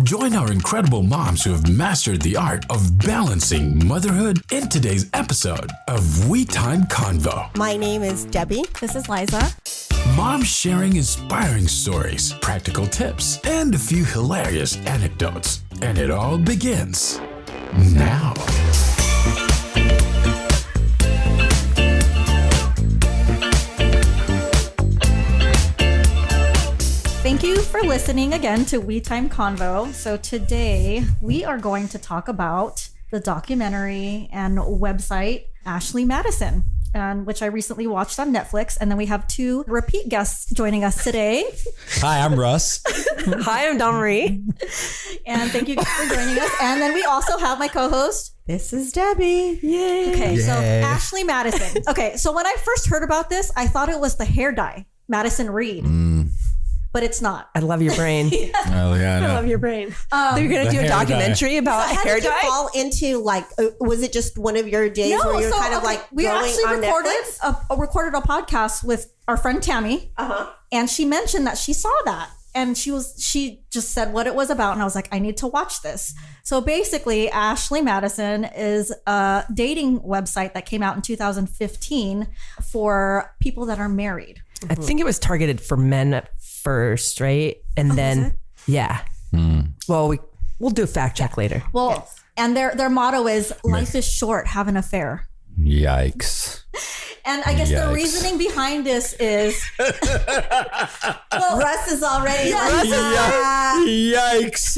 Join our incredible moms who have mastered the art of balancing motherhood in today's episode of We Time Convo. My name is Debbie. This is Liza. Moms sharing inspiring stories, practical tips, and a few hilarious anecdotes. And it all begins now. Thank you for listening again to We Time Convo. So today we are going to talk about the documentary and website Ashley Madison, which I recently watched on Netflix. And then we have two repeat guests joining us today. Hi, I'm Russ. Hi, I'm Dawn Marie. And thank you for joining us. And then we also have my co-host. This is Debbie. Yay. Okay, so Yay. Ashley Madison. Okay, so when I first heard about this, I thought it was the hair dye, Madison Reed. But it's not. I love your brain. Oh, yeah, I love your brain. So you're going to do a hair documentary about How hair did you dye? fall into was it just one of your days where you're kind of like we going actually on recorded a podcast with our friend Tammy, and she mentioned that she saw that, and she just said what it was about, and I was like, I need to watch this. So basically, Ashley Madison is a dating website that came out in 2015 for people that are married. I think it was targeted for men at first, right? And then, yeah. Well, we'll do a fact check later. Well, and their motto is life is short, have an affair. Yikes. And I guess the Yikes. reasoning behind this is Russ is already Yikes.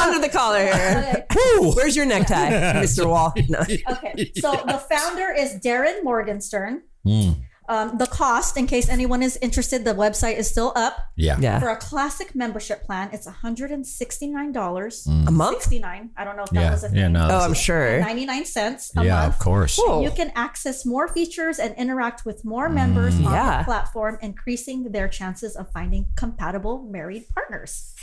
Under the collar here. okay. Where's your necktie, Mr. Wall? No. Okay, so the founder is Darren Morgenstern. The cost, in case anyone is interested, the website is still up. Yeah. For a classic membership plan, it's $169. A month? 69. I don't know if that was a thing. Yeah, no. Oh, I'm sure. 99 cents a Yeah, month. of course. Cool. You can access more features and interact with more members on Yeah. the platform, increasing their chances of finding compatible married partners.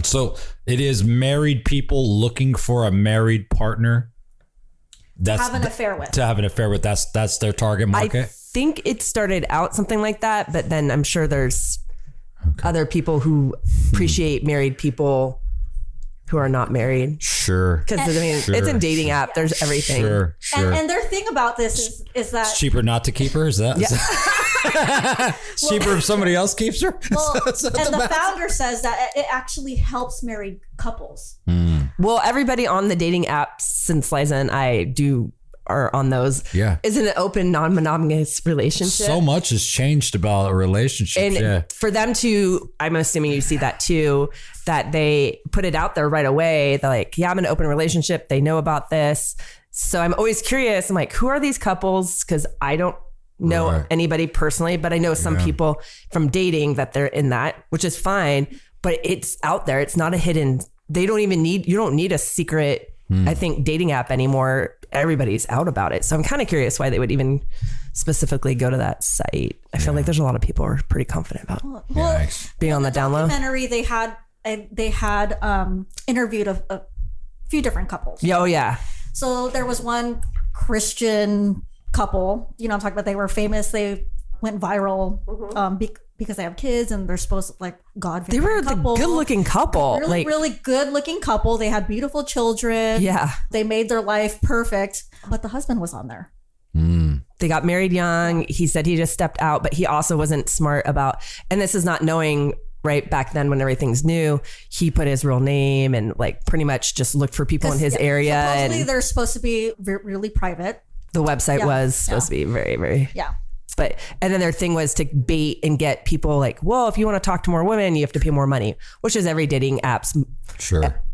So it is married people looking for a married partner. That's Have an affair with. to have an affair with. That's their target market. I think it started out something like that, but then I'm sure there's other people who appreciate married people who are not married. Sure. Because I mean, Sure. it's a dating app. There's everything. Sure. And their thing about this is that It's cheaper not to keep her. Is that? It's cheaper if somebody else keeps her. well, Is that and the math? founder says that it actually helps married couples. Well, everybody on the dating apps, since Liza and I are on those, Yeah. is in an open, non-monogamous relationship. So much has changed about a relationship. And Yeah. for them to, I'm assuming you see that too, that they put it out there right away. They're like, yeah, I'm in an open relationship. They know about this. So I'm always curious. I'm like, who are these couples? Because I don't know Right. anybody personally, but I know some people from dating that they're in that, which is fine. But it's out there. It's not a hidden. You don't need a secret, I think, dating app anymore. Everybody's out about it. So I'm kind of curious why they would even specifically go to that site. I feel like there's a lot of people who are pretty confident about Yikes. being on the down low. Documentary they had interviewed a few different couples. Yeah, oh yeah. So there was one Christian couple. You know, I'm talking about. They were famous. They went viral because they have kids and they're supposed to like God. They were the good looking couple. Really good looking couple. They had beautiful children. Yeah. They made their life perfect. But the husband was on there. They got married young. He said he just stepped out, but he also wasn't smart about, and this is not knowing, right, back then when everything's new, he put his real name and like pretty much just looked for people in his area. Supposedly And they're supposed to be really private. the website was supposed to be very, very, Yeah. but, and then their thing was to bait and get people like, well, if you want to talk to more women, you have to pay more money, which is every dating app's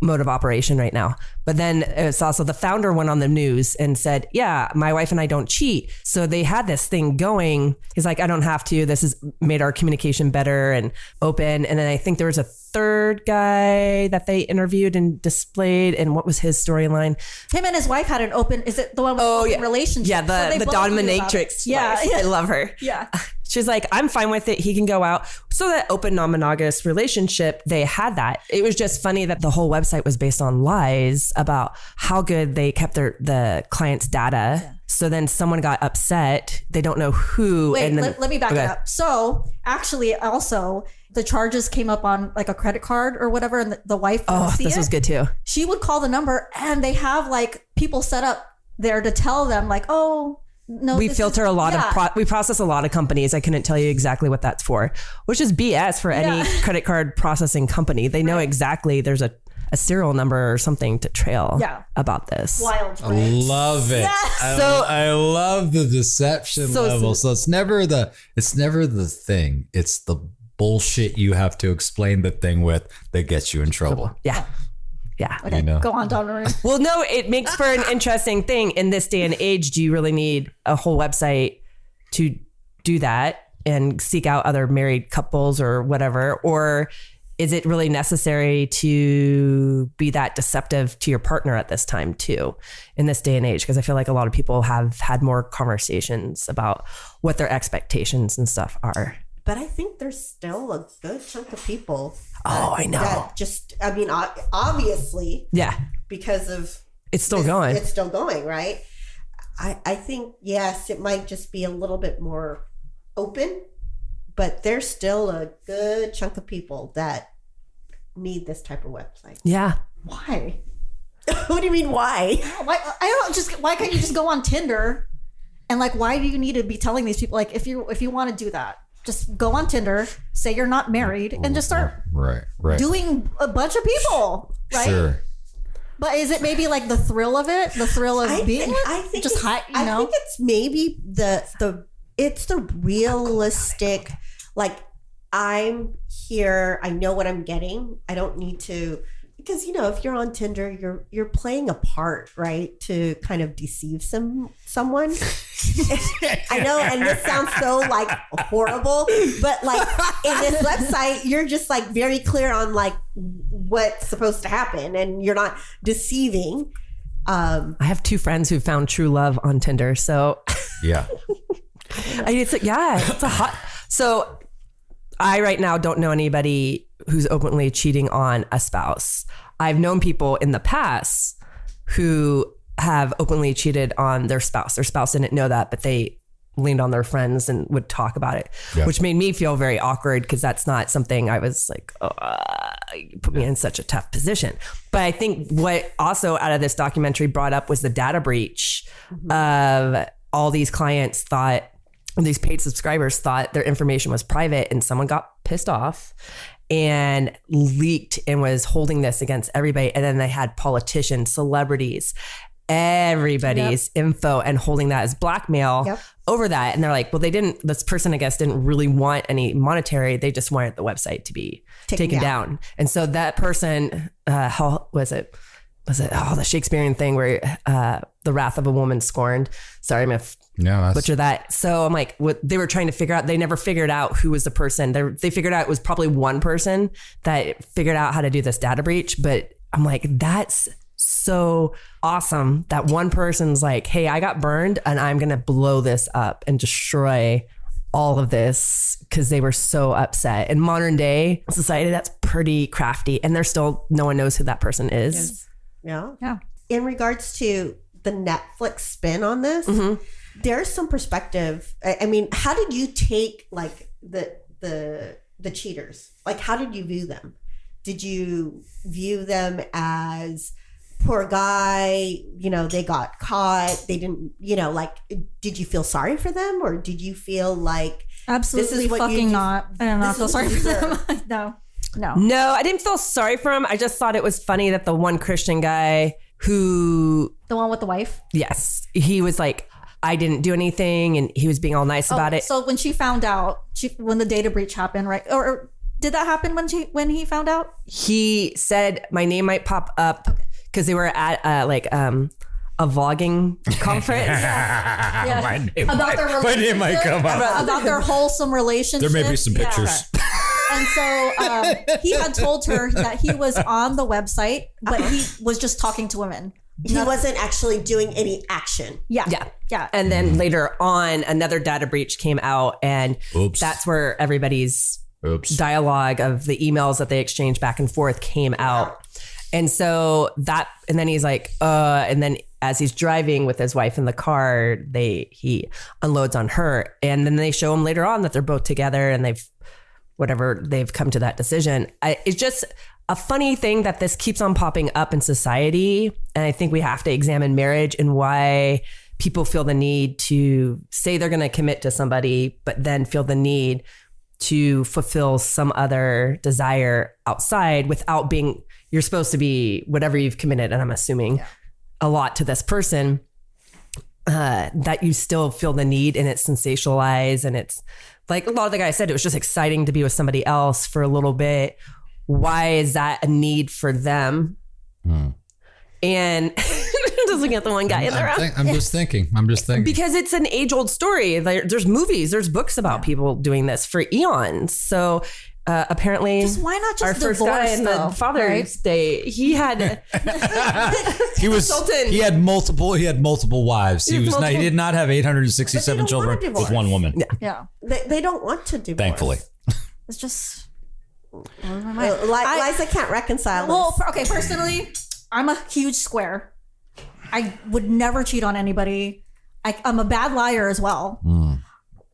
mode of operation right now. But then it's also the founder went on the news and said, yeah, my wife and I don't cheat. So they had this thing going. He's like, I don't have to. This has made our communication better and open. And then I think there was a third guy that they interviewed and displayed. And what was his storyline? Him and his wife had an open, is it the one with the open relationship? Yeah, So the both knew about dominatrix. it. Yeah. wife. I love her. Yeah. She's like, I'm fine with it. He can go out. So that open non-monogamous relationship, they had that. It was just funny that the whole website was based on lies about how good they kept the client's data. So then someone got upset. They don't know who. Wait, and then, let me back it up. So actually also the charges came up on like a credit card or whatever. And the wife, this was good too. She would call the number and they have like people set up there to tell them like, oh, no, we filter a lot of, we process a lot of companies. I couldn't tell you exactly what that's for, which is BS for any credit card processing company. They know exactly there's a serial number or something to trail about this. Wild. I love it. Yes. I love the deception level. So it's never the thing. It's the bullshit you have to explain the thing with that gets you in trouble. Yeah. Yeah. Okay, you know. Go on, Donna. Well, no, it makes for an interesting thing. In this day and age, do you really need a whole website to do that and seek out other married couples or whatever? Or is it really necessary to be that deceptive to your partner at this time too, in this day and age? Because I feel like a lot of people have had more conversations about what their expectations and stuff are. But I think there's still a good chunk of people. I know. That just, I mean, obviously. Yeah. Because of. It's still going. It's still going, right? I think, yes, it might just be a little bit more open, but there's still a good chunk of people that need this type of website. Yeah. Why? What do you mean, why? Why can't you just go on Tinder? And like, why do you need to be telling these people, like, if you want to do that, just go on Tinder, say you're not married, and just start doing a bunch of people, right? Sure. But is it maybe like the thrill of it, the thrill of being? I think just I think it's maybe it's the realistic, like, I'm here, I know what I'm getting. I don't need to, because if you're on Tinder, you're playing a part, right? To kind of deceive someone. I know, and this sounds so like horrible, but like in this website, you're just like very clear on like what's supposed to happen, and you're not deceiving. I have 2 friends who found true love on Tinder, so yeah. It's a hot. So I right now don't know anybody who's openly cheating on a spouse. I've known people in the past who have openly cheated on their spouse. Their spouse didn't know that, but they leaned on their friends and would talk about it, which made me feel very awkward because that's not something I was like, you put me in such a tough position. But I think what also out of this documentary brought up was the data breach of all these clients these paid subscribers thought their information was private, and someone got pissed off and leaked and was holding this against everybody. And then they had politicians, celebrities, everybody's info and holding that as blackmail over that. And they're like, well, this person, I guess, didn't really want any monetary. They just wanted the website to be taken down. And so that person, how was it? The Shakespearean thing where the wrath of a woman scorned. Sorry, I'm gonna butcher that. So I'm like, what they were trying to figure out, they never figured out who was the person. They figured out it was probably one person that figured out how to do this data breach. But I'm like, that's so awesome that one person's like, hey, I got burned and I'm gonna blow this up and destroy all of this because they were so upset. In modern day society, that's pretty crafty, and there's still no one knows who that person is. Yes. Yeah. In regards to the Netflix spin on this, there's some perspective. I mean, how did you take like the cheaters? Like, how did you view them? Did you view them as poor guy? They got caught. They didn't. Like, did you feel sorry for them, or did you feel like absolutely this is what fucking not? I don't know. I feel sorry for them. No, I didn't feel sorry for him. I just thought it was funny that the one Christian guy the one with the wife. Yes, he was like, I didn't do anything, and he was being all nice about it. So when she found out, when the data breach happened, right? Or did that happen when he found out? He said my name might pop up because they were at a vlogging conference. My name About might come up. About their wholesome relationship. There may be some pictures. And so he had told her that he was on the website, but he was just talking to women. He wasn't actually doing any action. Yeah. And then later on, another data breach came out, and that's where everybody's dialogue of the emails that they exchanged back and forth came out. And so and then he's like, and then as he's driving with his wife in the car, he unloads on her. And then they show him later on that they're both together and they've come to that decision. It's just a funny thing that this keeps on popping up in society. And I think we have to examine marriage and why people feel the need to say they're going to commit to somebody, but then feel the need to fulfill some other desire outside without being, you're supposed to be whatever you've committed. And I'm assuming a lot to this person, that you still feel the need, and it's sensationalized. And it's like a lot of the guys said, it was just exciting to be with somebody else for a little bit. Why is that a need for them? And just looking at the one guy in the room. I'm just thinking. Because it's an age-old story. There's movies, there's books about people doing this for eons. So apparently, why not just our first guy in the Father's Day, he had he had multiple wives. He did not have 867 children with one woman. Yeah. They don't want to divorce. Thankfully. It's just Liza can't reconcile this. Well, okay, personally, I'm a huge square. I would never cheat on anybody. I'm a bad liar as well.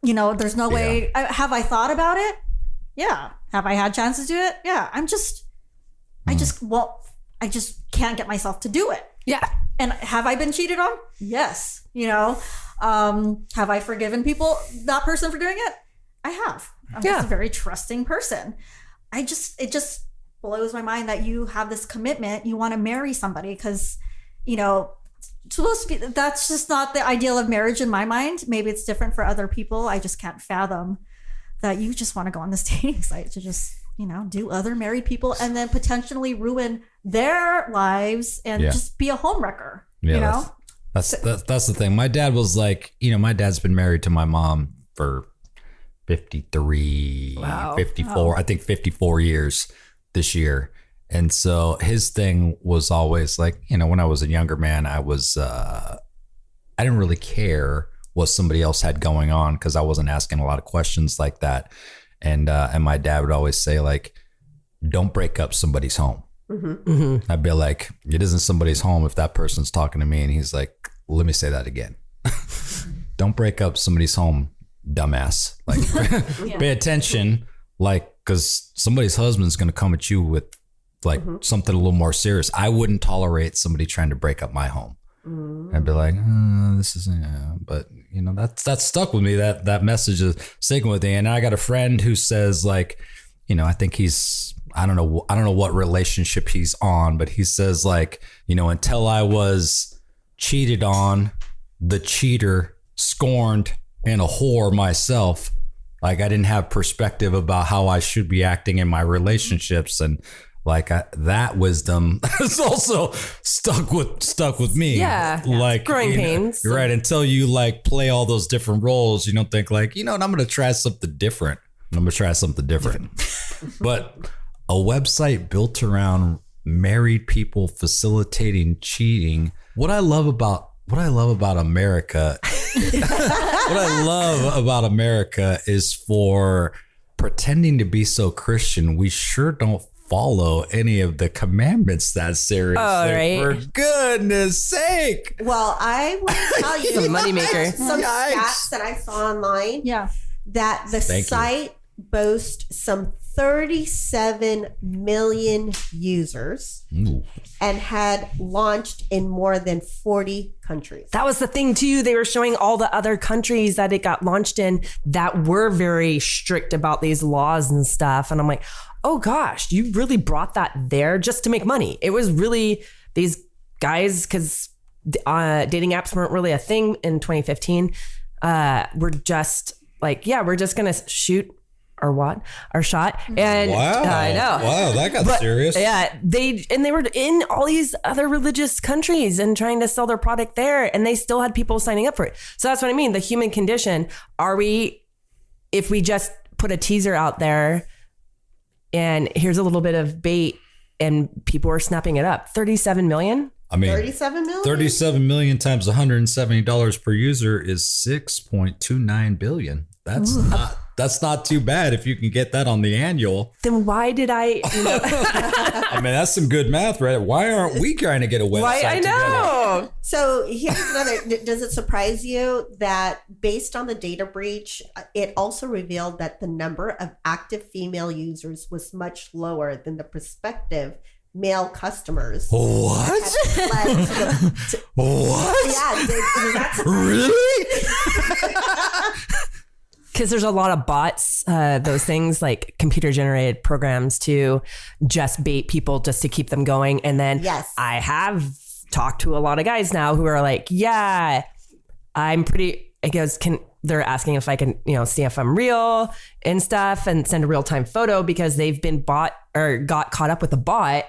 You know, there's no way. Have I thought about it? Yeah. Have I had chances to do it? Yeah. I just can't get myself to do it. Yeah. And have I been cheated on? Yes. You know, have I forgiven that person for doing it? I have. I'm just a very trusting person. It just blows my mind that you have this commitment. You want to marry somebody because, you know, that's just not the ideal of marriage in my mind. Maybe it's different for other people. I just can't fathom that you just want to go on this dating site to just, you know, do other married people and then potentially ruin their lives and just be a homewrecker. Yeah, you know, that's the thing. My dad was like, you know, my dad's been married to my mom for 53, 54, I think 54 years this year. And so his thing was always like, you know, when I was a younger man, I didn't really care what somebody else had going on because I wasn't asking a lot of questions like that. And my dad would always say, like, don't break up somebody's home. I'd be like, it isn't somebody's home if that person's talking to me. And he's like, let me say that again. Don't break up somebody's home, dumbass. Like, pay attention, like, because somebody's husband's going to come at you with like something a little more serious. I wouldn't tolerate somebody trying to break up my home. I'd be like, this is, but you know, that's stuck with me. That message is sticking with me. And I got a friend who says, like, you know, I think I don't know what relationship he's on, but he says, like, you know, until I was cheated on, the cheater, scorned, and a whore myself, like, I didn't have perspective about how I should be acting in my relationships. And like, that wisdom is also stuck with me. Yeah. Like, growing pains. You're right. Until you like play all those different roles, you don't think like, you know, and I'm going to try something different. But a website built around married people facilitating cheating. What I love about America, is for pretending to be so Christian, we sure don't follow any of the commandments that seriously. Oh, right. For goodness sake. Well, I will tell you Some moneymaker. some stats that I saw online. Yeah. That the site boasts some 37 million users and had launched in more than 40 countries. That was the thing too. They were showing all the other countries that it got launched in that were very strict about these laws and stuff. And I'm like, oh gosh, you really brought that there just to make money. It was really these guys, because dating apps weren't really a thing in 2015. We're just like, yeah, we're just going to shoot our shot. And I know. Wow, that got serious. Yeah, they were in all these other religious countries and trying to sell their product there, and they still had people signing up for it. So that's what I mean. The human condition. If we just put a teaser out there and here's a little bit of bait and people are snapping it up. 37 million? I mean, 37 million? 37 million times $170 per user is $6.29 billion. That's That's not too bad if you can get that on the annual. Then why did I? I mean, that's some good math, right? Why aren't we trying to get a website Why I know. together? So here's another. Does it surprise you that based on the data breach, it also revealed that the number of active female users was much lower than the prospective male customers? What? What? Yeah. Really? Because there's a lot of bots, those things like computer generated programs to just bait people just to keep them going. And then Yes. I have talked to a lot of guys now who are like, yeah, I'm pretty, I guess, they're asking if I can, see if I'm real and stuff and send a real time photo because they've been bought or got caught up with a bot.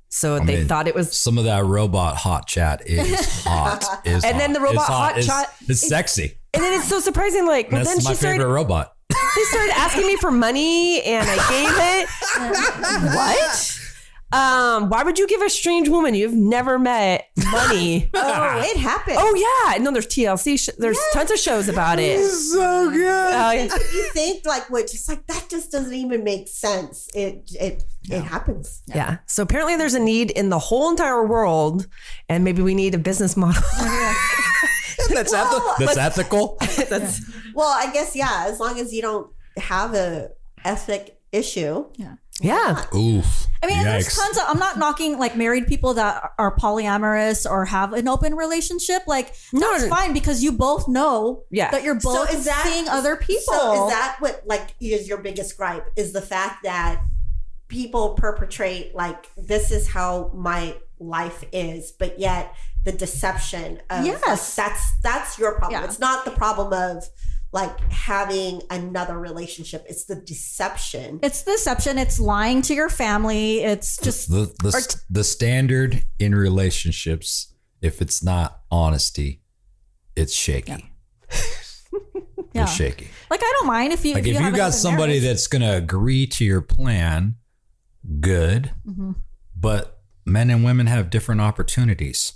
So they thought it was some of that robot hot chat is hot. Then the robot hot chat is sexy. And then it's so surprising, like, well, That's then my favorite robot. They started asking me for money and I gave it. What? Why would you give a strange woman you've never met money? Oh, it happened. Oh yeah. No, there's TLC. There's tons of shows about it. So good. You think that just doesn't even make sense. It happens. Yeah. So apparently there's a need in the whole entire world and maybe we need a business model. That's ethical. Well, I guess, yeah, as long as you don't have a ethic issue. Yeah. Oof. I mean, there's tons of, I'm not knocking like married people that are polyamorous or have an open relationship. Like, that's fine because you both know that you're both seeing other people. So is that what is your biggest gripe, is the fact that people perpetrate like, this is how my life is, but yet the deception of that's your problem. It's not the problem of like having another relationship. It's the deception. It's lying to your family. It's just the standard in relationships. If it's not honesty, it's shaky. It's shaky. Like, I don't mind if you if you got somebody that's going to agree to your plan, good. Mm-hmm. But men and women have different opportunities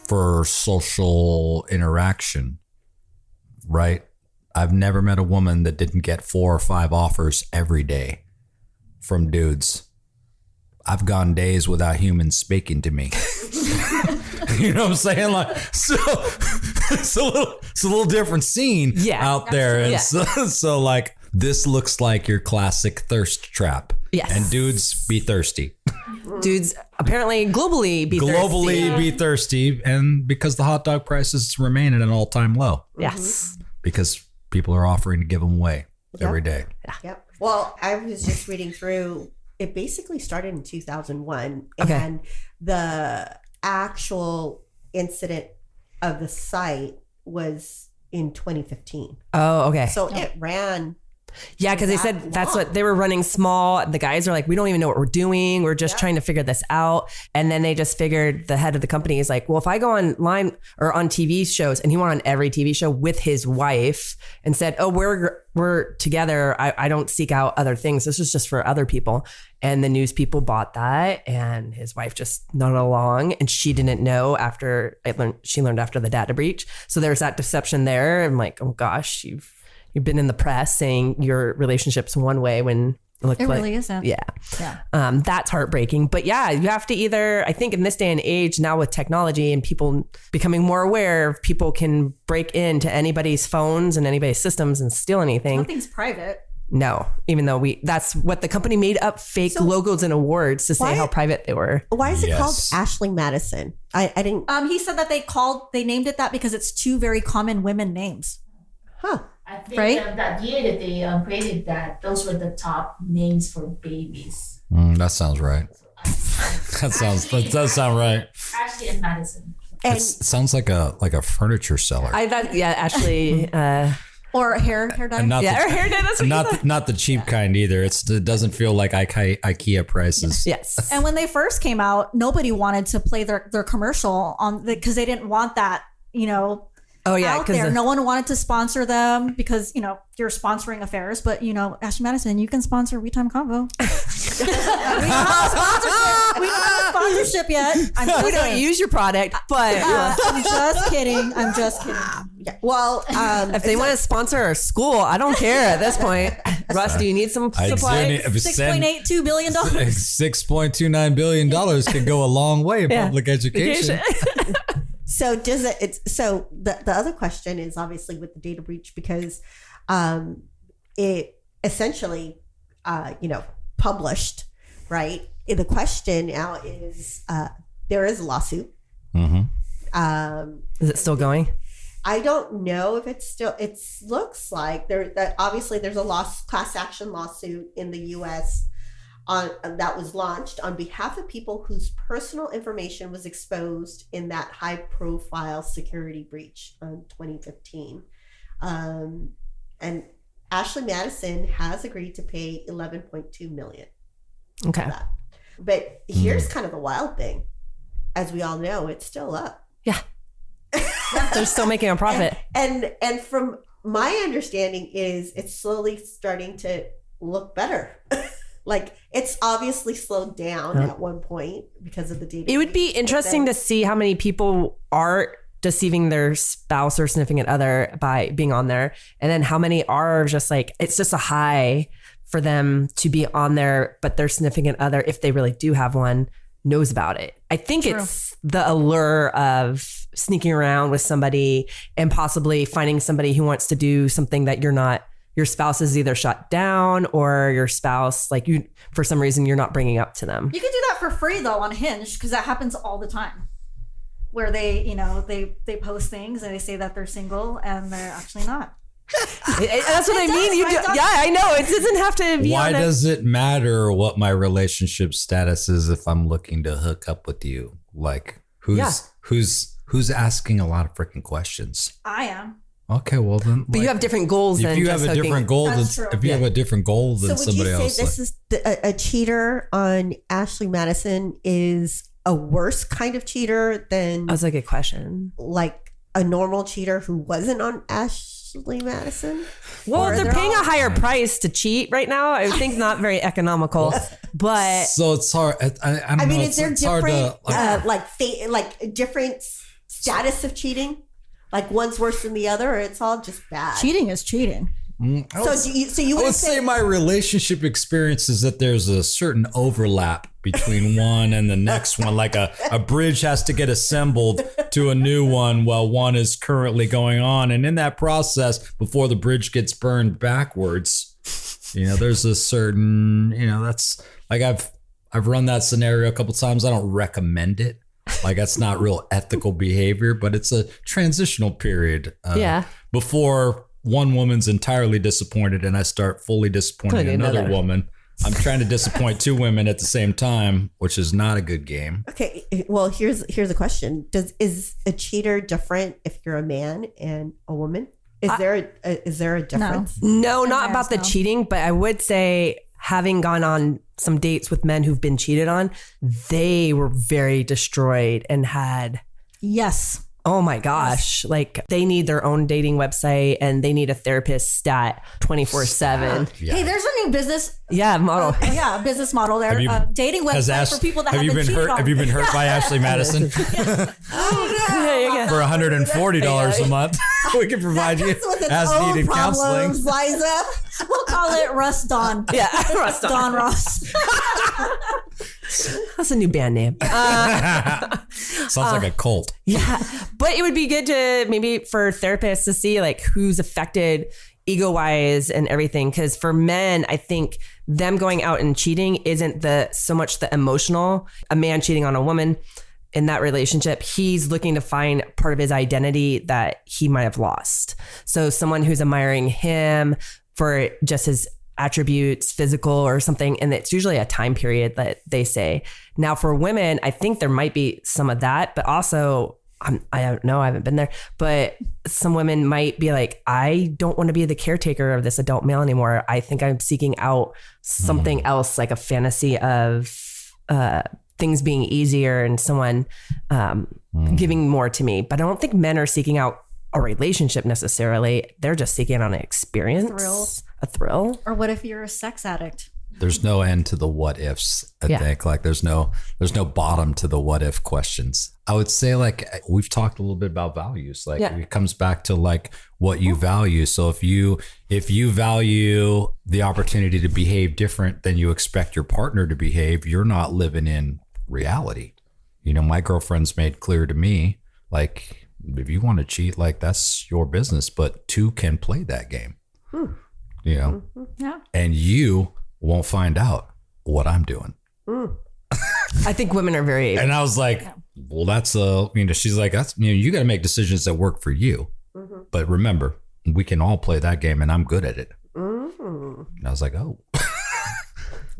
for social interaction. Right? I've never met a woman that didn't get 4 or 5 offers every day from dudes. I've gone days without humans speaking to me. You know what I'm saying? Like, so it's a little different scene out there. And so like, this looks like your classic thirst trap. Yes. And dudes be thirsty. Dudes apparently globally be thirsty. And because the hot dog prices remain at an all-time low. Yes. Because people are offering to give them away every day. Yep. Well, I was just reading through, it basically started in 2001. Okay. And the actual incident of the site was in 2015. Oh, okay. So it ran. Yeah, because they said that's what they were running small. The guys are like, we don't even know what we're doing. We're just trying to figure this out. And then they just figured, the head of the company is like, well, if I go online or on TV shows, and he went on every TV show with his wife and said, oh, we're together. I don't seek out other things. This is just for other people. And the news people bought that, and his wife just nodded along, and she didn't know she learned after the data breach. So there's that deception there. I'm like, oh gosh, you've been in the press saying your relationship's one way when it really isn't. Yeah. That's heartbreaking. But yeah, you have to either, I think in this day and age now with technology and people becoming more aware, people can break into anybody's phones and anybody's systems and steal anything. Nothing's private. No, even though that's what the company made up fake logos and awards to say how private they were. Why is it called Ashley Madison? I didn't. He said that they named it that because it's 2 very common women names. Huh. I think that year that they created that, those were the top names for babies. That sounds right. That does sound right. Ashley and Madison. It sounds like a furniture seller. I thought, Ashley. Or hair dye. And not or hair dye. That's what not the cheap kind either. It doesn't feel like IKEA prices. Yes. And when they first came out, nobody wanted to play their commercial because they didn't want that, out there. No one wanted to sponsor them because, you're sponsoring affairs. But, Ashley Madison, you can sponsor We Time Convo. We don't have a sponsorship yet. We don't use your product, but I'm just kidding. Well, if they want to sponsor our school, I don't care at this point. Russ, do you need some supplies? $6.82 billion. $6.29 billion could go a long way in public education. So does it? So the other question is obviously with the data breach, because it essentially, published, right? The question now is, there is a lawsuit. Is it still going? I don't know if it's still. It looks like obviously there's a class action lawsuit in the U.S. that was launched on behalf of people whose personal information was exposed in that high-profile security breach in 2015, and Ashley Madison has agreed to pay $11.2 million. Okay, for that. But here's kind of the wild thing: as we all know, it's still up. Yeah. They're still making a profit. And from my understanding is it's slowly starting to look better. Like it's obviously slowed down at one point because of the data. It would be interesting to see how many people are deceiving their spouse or significant other by being on there. And then how many are just like, it's just a high for them to be on there, but their significant other, if they really do have one, knows about it. I think it's the allure of sneaking around with somebody and possibly finding somebody who wants to do something that your spouse is either shut down or your spouse, like you, for some reason, you're not bringing up to them. You can do that for free though on Hinge, because that happens all the time, where they post things and they say that they're single and they're actually not. That's what I mean. Yeah, I know. It doesn't have to be. Why does it matter what my relationship status is if I'm looking to hook up with you? Like who's asking a lot of freaking questions? I am. Okay, well then. But you have different goals. If you have a different goal, if you have a different goal than somebody else. So would you say this is a cheater on Ashley Madison is a worse kind of cheater than? That's a good question. Like a normal cheater who wasn't on Ashley Madison? Well, they're paying a higher price to cheat right now. I think not very economical, but so it's hard. I mean, is there different like different status of cheating? Like one's worse than the other, or it's all just bad? Cheating is cheating. I would say my relationship experience is that there's a certain overlap between one and the next one. Like a bridge has to get assembled to a new one while one is currently going on. And in that process, before the bridge gets burned backwards, there's a certain, that's like I've run that scenario a couple times. I don't recommend it. Like that's not real ethical behavior, but it's a transitional period. Before one woman's entirely disappointed and I start fully disappointing another woman. I'm trying to disappoint two women at the same time, which is not a good game. Okay, well, here's a question. Is a cheater different if you're a man and a woman? Is there a difference? No, not about the cheating, but I would say having gone on some dates with men who've been cheated on, they were very destroyed and had... Yes. Oh my gosh. Like they need their own dating website and they need a therapist stat 24/7. Hey, there's a new business. Model. Business model there. Dating website for people that have been cheated on. Have you been hurt by Ashley Madison? For $140 a month, we can provide you as needed counseling. Liza. We'll call it Russ Dawn. Russ Dawn Ross. That's a new band name. Sounds like a cult. Yeah. But it would be good to maybe for therapists to see like who's affected ego wise and everything. Cause for men, I think them going out and cheating isn't so much the emotional. A man cheating on a woman in that relationship, he's looking to find part of his identity that he might have lost. So someone who's admiring him for just his attributes, physical or something. And it's usually a time period that they say. Now for women, I think there might be some of that, but also I don't know. I haven't been there, but some women might be like, I don't want to be the caretaker of this adult male anymore. I think I'm seeking out something else, like a fantasy of things being easier and someone giving more to me. But I don't think men are seeking out a relationship necessarily. They're just seeking out an experience, a thrill. Or what if you're a sex addict There's no end to the what ifs. I think like there's no bottom to the what if questions. I would say like we've talked a little bit about values. Like it comes back to like what you value. So if you value the opportunity to behave different than you expect your partner to behave, you're not living in reality. You know, my girlfriend's made clear to me, like, if you want to cheat, like that's your business, but two can play that game. You know, and you won't find out what I'm doing. I think women are very able. And I was like, well, that's she's like, that's, you got to make decisions that work for you. But remember, we can all play that game and I'm good at it. And I was like, oh,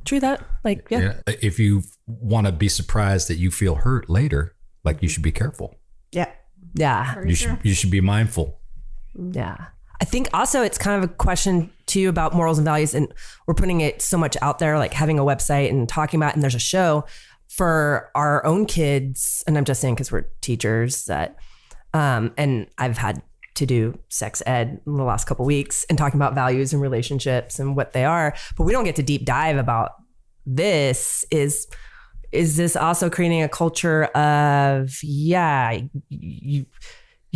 true that. Like, if you want to be surprised that you feel hurt later, like you should be careful. Yeah. You should be mindful. Yeah. I think also it's kind of a question too about morals and values, and we're putting it so much out there, like having a website and talking about it, and there's a show for our own kids. And I'm just saying, cause we're teachers that, and I've had to do sex ed in the last couple of weeks and talking about values and relationships and what they are, but we don't get to deep dive about this. Is this also creating a culture of, you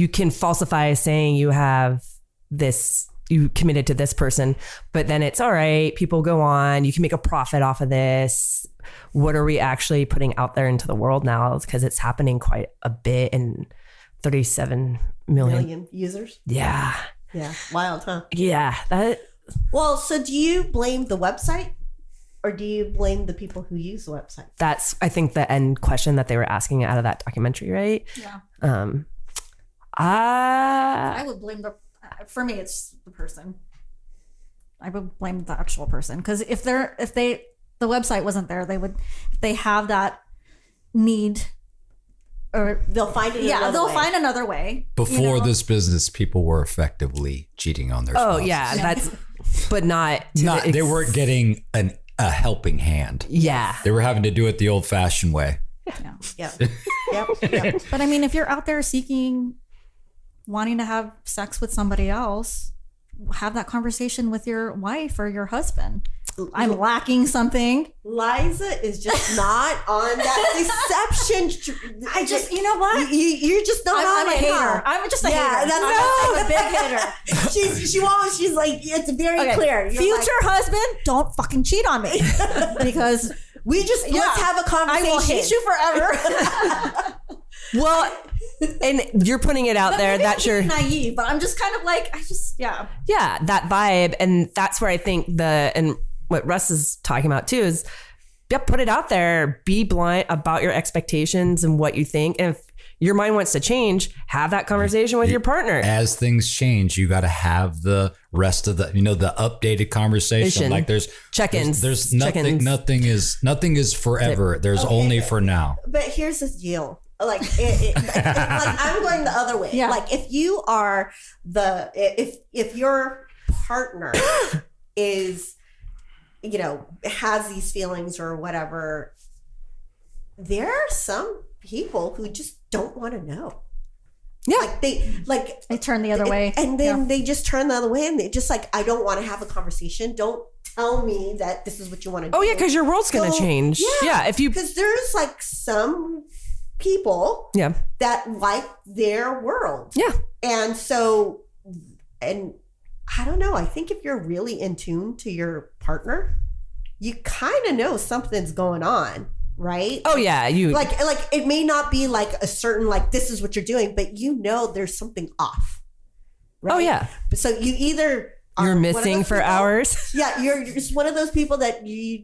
can falsify saying you have this, you committed to this person, but then it's all right. People go on, you can make a profit off of this. What are we actually putting out there into the world now? Because it's happening quite a bit, and 37 million users. Yeah. Yeah. Wild, huh? Yeah. Well, so do you blame the website or do you blame the people who use the website? That's, I think, the end question that they were asking out of that documentary, right? Yeah. I would blame for me, it's the person. I would blame the actual person, because if the website wasn't there, they have that need, or they'll find it. Find another way. Before this business, people were effectively cheating on their spouses. Oh yeah, that's, but not. They weren't getting a helping hand. Yeah, they were having to do it the old-fashioned way. Yeah. Yep. But I mean, if you're out there wanting to have sex with somebody else, have that conversation with your wife or your husband. I'm lacking something. Liza is just not on that deception. I just, you know what? You're just not on I'm it. a hater. I'm just a hater. I'm a big hater. She's like, it's very clear. You're future husband, don't fucking cheat on me. Because let's have a conversation. I will hate you forever. Well, and you're putting it out there that you're naive, but I'm just kind of like, that vibe. And that's where I think and what Russ is talking about too is, put it out there, be blunt about your expectations and what you think. And if your mind wants to change, have that conversation with your partner. As things change, you got to have the rest of the updated conversation. Like there's check-ins. There's nothing. Nothing is forever. There's only for now. But here's the deal. Like, like I'm going the other way. Yeah. Like if you are if your partner is, has these feelings or whatever, there are some people who just don't want to know. Yeah. They turn the other way. And then they just turn the other way, and they just like, I don't want to have a conversation. Don't tell me that this is what you want to do. Oh yeah, because your world's going to change. Yeah. Because there's like some people that like their world. Yeah. And so, and I don't know, I think if you're really in tune to your partner, you kind of know something's going on, right? Oh yeah. You like it may not be like a certain, like, this is what you're doing, but there's something off. Right? Oh yeah. So you either you're missing for hours. Yeah. You're just one of those people that you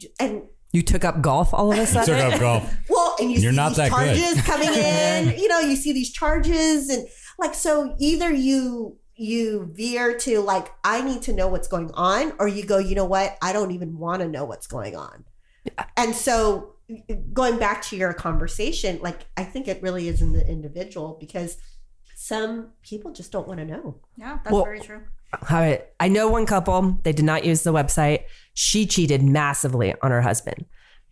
took up golf all of a sudden. Took up golf. Well, and you're not these that charges good. coming in. You see these charges, and like, so either you veer to like, I need to know what's going on, or you go, you know what, I don't even want to know what's going on. Yeah. And so going back to your conversation, like, I think it really is in the individual, because some people just don't want to know. Yeah, that's very true. I know one couple, they did not use the website. She cheated massively on her husband.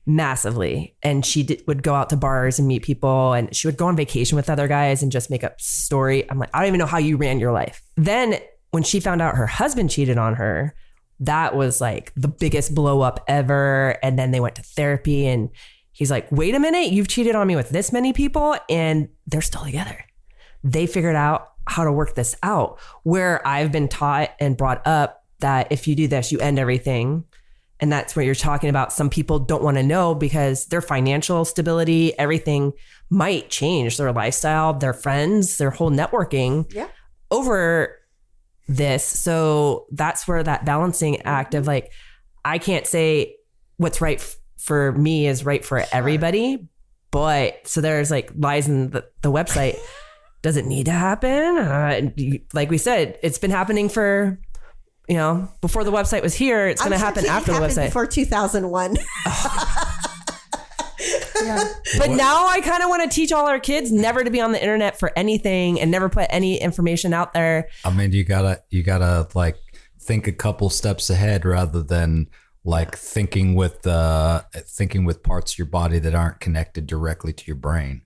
Massively. And she would go out to bars and meet people, and she would go on vacation with other guys and just make up story. I'm like, I don't even know how you ran your life. Then when she found out her husband cheated on her, that was like the biggest blow up ever. And then they went to therapy and he's like, wait a minute, you've cheated on me with this many people and they're still together. They figured out how to work this out, where I've been taught and brought up that if you do this, you end everything. And that's what you're talking about. Some people don't want to know because their financial stability, everything might change, their lifestyle, their friends, their whole networking over this. So that's where that balancing act of like, I can't say what's right for me is right for everybody. But so there's like lies in the website. Does it need to happen? Like we said, it's been happening for, before the website was here. It's going to happen after the website. Before 2001. But now I kind of want to teach all our kids never to be on the internet for anything and never put any information out there. I mean, you gotta like think a couple steps ahead rather than like thinking with parts of your body that aren't connected directly to your brain.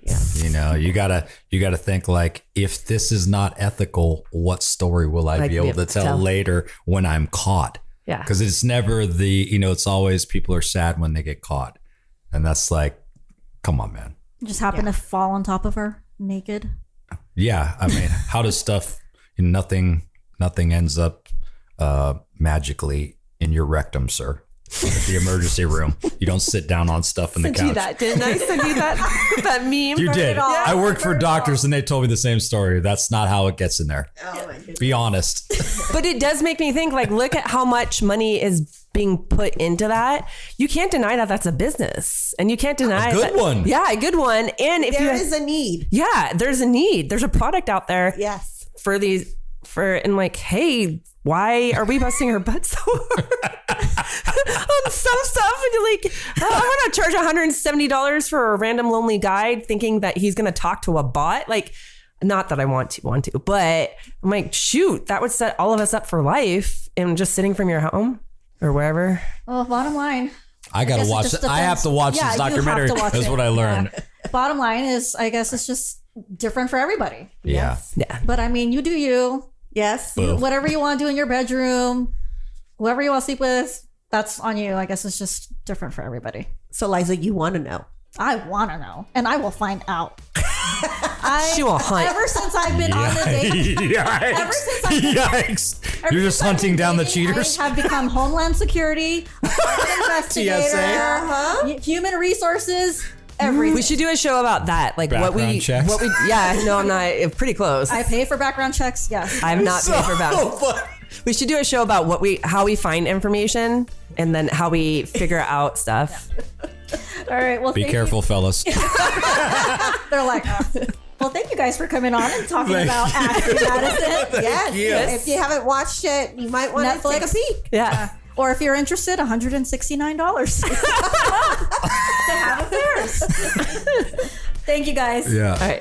Yeah. You gotta think like, if this is not ethical, what story will I be able to tell later when I'm caught? Yeah. Because it's never it's always people are sad when they get caught. And that's like, come on, man. Just happen to fall on top of her naked. Yeah. I mean, how does stuff, nothing ends up magically in your rectum, sir. At the emergency room. You don't sit down on stuff in the couch. Sent you that, didn't I? Send you that meme? You did. Yeah. I worked for doctors and they told me the same story. That's not how it gets in there. Oh my goodness. Be honest. But it does make me think, like, look at how much money is being put into that. You can't deny that that's a business. And you can't deny a good one. Yeah, a good one. And if there is a need. Yeah, there's a need. There's a product out there. Yes. And like, hey, why are we busting our butts so hard on some stuff? And you're like, I want to charge $170 for a random lonely guy thinking that he's going to talk to a bot. Like, not that I want to, but I'm like, shoot, that would set all of us up for life. And just sitting from your home or wherever. Well, bottom line. I got to watch it. I have to watch this documentary. That's what I learned. Yeah. Bottom line is, I guess it's just different for everybody. Yeah. Yeah. But I mean, you do you. Yes. Whatever you want to do in your bedroom, whoever you want to sleep with, that's on you. I guess it's just different for everybody. So Liza, you want to know? I want to know, and I will find out. She will hunt. Ever since I've been on the date. Yikes. You're just hunting down the cheaters. I have become Homeland Security, investigator, human resources, everything. We should do a show about that. Like background checks. I'm not pretty close. I pay for background checks. Yes. I have not paid for background. We should do a show about how we find information and then how we figure out stuff. All right. Well, be careful, fellas. They're like, well, thank you guys for coming on and talking about Ashley Madison. Yes. If you haven't watched it, you might want to take a peek. Yeah. Or if you're interested, $169 to have affairs. Thank you guys. Yeah. All right.